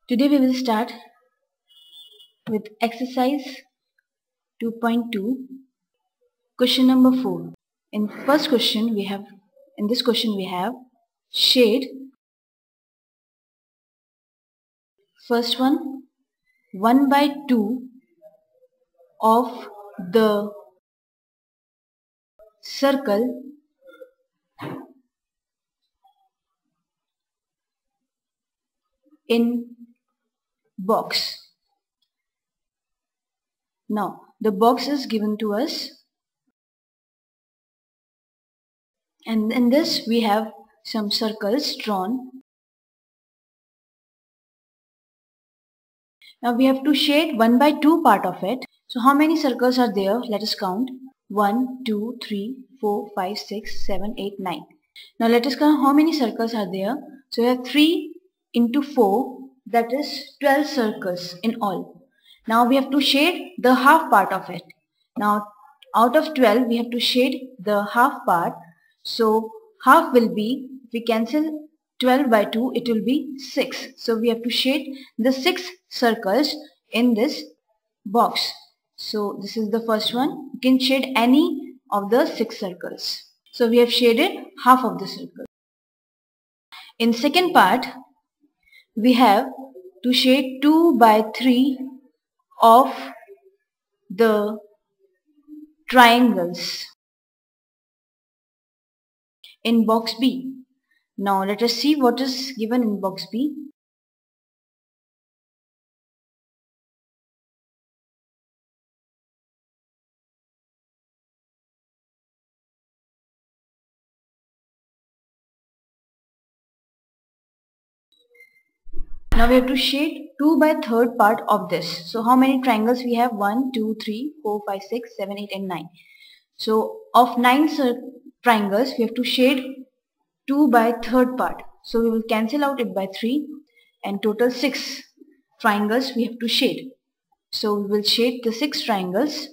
Today we will start with exercise 2.2, question number 4. In this question we have shade. First one, 1/2 of the circle in box. Now the box is given to us, and in this we have some circles drawn. Now we have to shade 1/2 part of it. So how many circles are there? Let us count. 1, 2, 3, 4, 5, 6, 7, 8, 9. Now let us count how many circles are there. So we have 3 into 4, that is 12 circles in all. Now we have to shade the half part of it. Now out of 12 we have to shade the half part. So half will be, if we cancel 12/2, it will be 6. So we have to shade the 6 circles in this box. So this is the first one. You can shade any of the 6 circles. So we have shaded half of the circle. In second part, we have to shade 2/3 of the triangles in box B. Now let us see what is given in box B. Now we have to shade 2/3 part of this. So how many triangles we have? 1, 2, 3, 4, 5, 6, 7, 8 and 9. So of 9 triangles we have to shade 2/3 part. So we will cancel out it by 3, and total 6 triangles we have to shade. So we will shade the 6 triangles.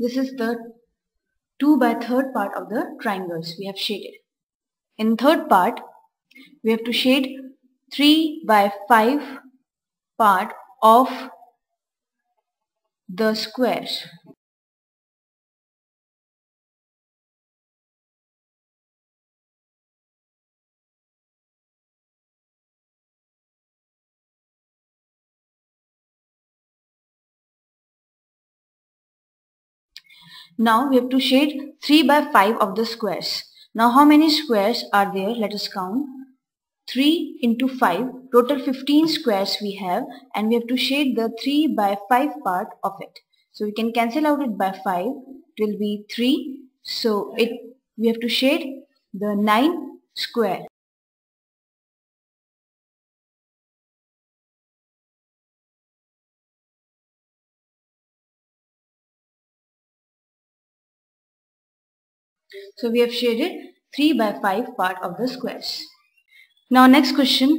This is the 2/3 part of the triangles we have shaded. In third part, we have to shade 3/5 part of the squares. Now we have to shade 3/5 of the squares. Now how many squares are there? Let us count. 3 into 5, total 15 squares we have, and we have to shade the 3/5 part of it. So we can cancel out it by 5, it will be 3. So we have to shade the 9 square. So we have shaded 3/5 part of the squares. Now next question,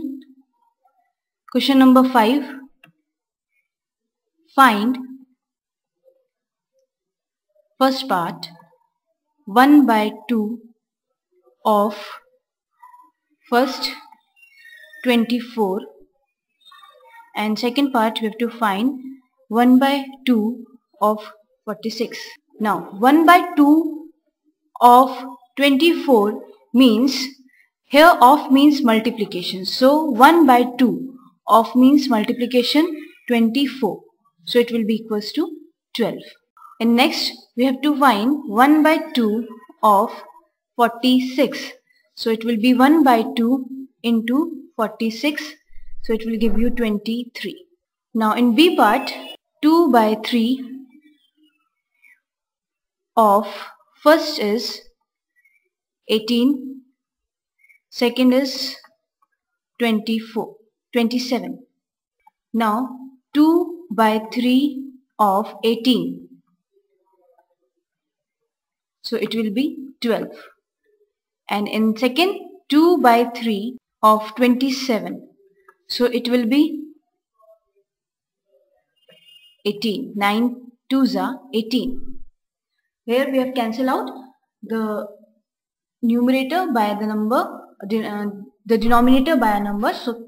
question number 5. Find first part 1/2 of first 24, and second part we have to find 1/2 of 46. Now 1/2 of 24 means, here of means multiplication. So 1/2 of means multiplication 24. So it will be equals to 12. And next we have to find 1/2 of 46. So it will be 1/2 into 46. So it will give you 23. Now in B part, 2/3 of first is 18, second is 27. Now 2/3 of 18. So it will be 12. And in second, 2/3 of 27. So it will be 18. 9 2s are 18. Here we have cancelled out the numerator by the number, the denominator by a number. So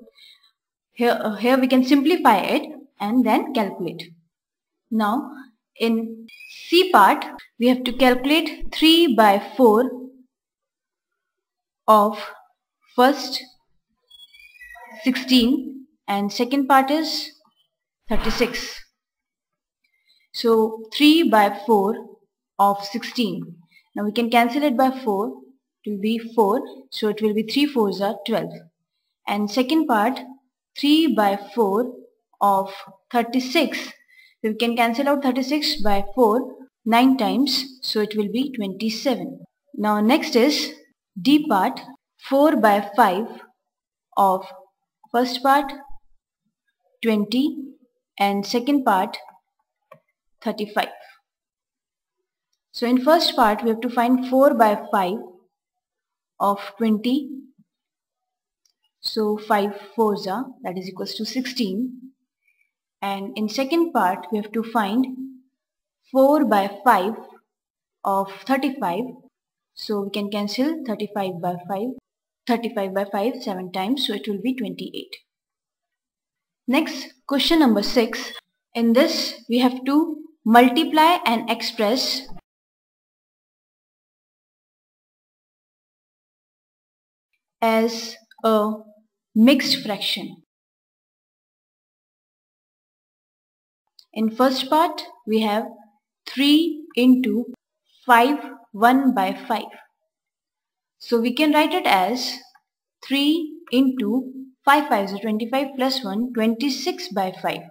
here we can simplify it and then calculate. Now in C part we have to calculate 3 by 4 of first 16 and second part is 36. So 3 by 4 of 16. Now we can cancel it by 4. It will be 4. So it will be 3 4s are 12. And second part 3 by 4 of 36. So we can cancel out 36 by 4 9 times. So it will be 27. Now next is D part, 4 by 5 of first part 20 and second part 35. So in first part we have to find 4 by 5 of 20. So 5 4s are, that is equals to 16. And in second part we have to find 4 by 5 of 35. So we can cancel 35 by 5 7 times, so it will be 28. Next, question number 6. In this we have to multiply and express as a mixed fraction. In first part we have 3 into 5 1 by 5. So we can write it as 3 into 5 5 is 25 plus 1 26 by 5.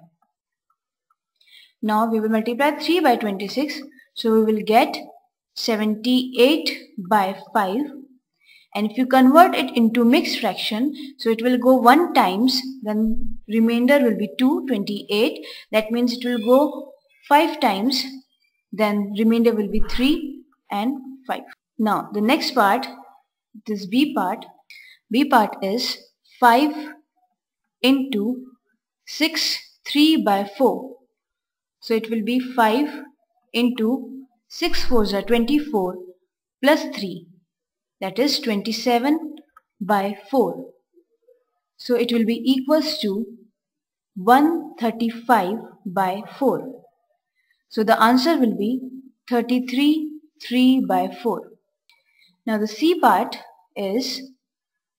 Now we will multiply 3 by 26, so we will get 78 by 5. And if you convert it into mixed fraction, so it will go 1 times, then remainder will be 2, 28. That means it will go 5 times, then remainder will be 3 and 5. Now the next part, this B part is 5 into 6 3 by 4. So it will be 5 into 6 4s are 24 plus 3, that is 27 by 4. So it will be equals to 135 by 4. So the answer will be 33 3 by 4. Now the C part is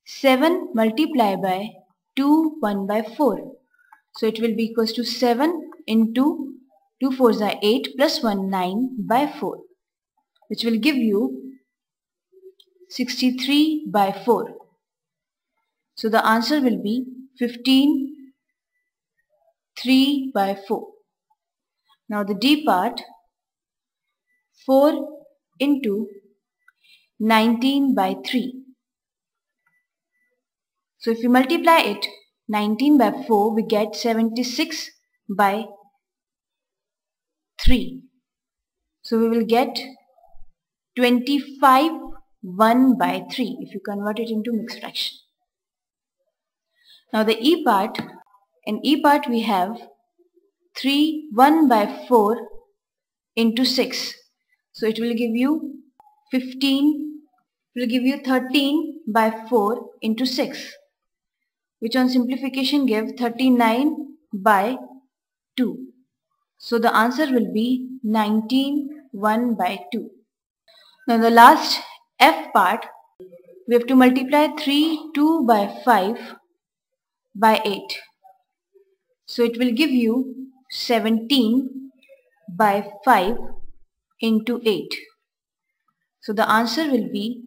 7 multiplied by 2 1 by 4. So it will be equals to 7 into 2 4s are 8 plus 1 9 by 4, which will give you 63 by 4. So the answer will be 15 3 by 4. Now the D part, 4 into 19 by 3. So if we multiply it 19 by 4, we get 76 by 3. So we will get 25 1 by 3 if you convert it into mixed fraction. Now the E part, in E part we have 3 1 by 4 into 6. So it will give you 15, it will give you 13 by 4 into 6, which on simplification give 39 by 2. So the answer will be 19 1 by 2. Now the last F part, we have to multiply 3 2 by 5 by 8. So it will give you 17 by 5 into 8. So the answer will be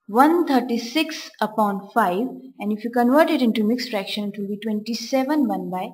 136 upon 5, and if you convert it into mixed fraction, it will be 27 1 by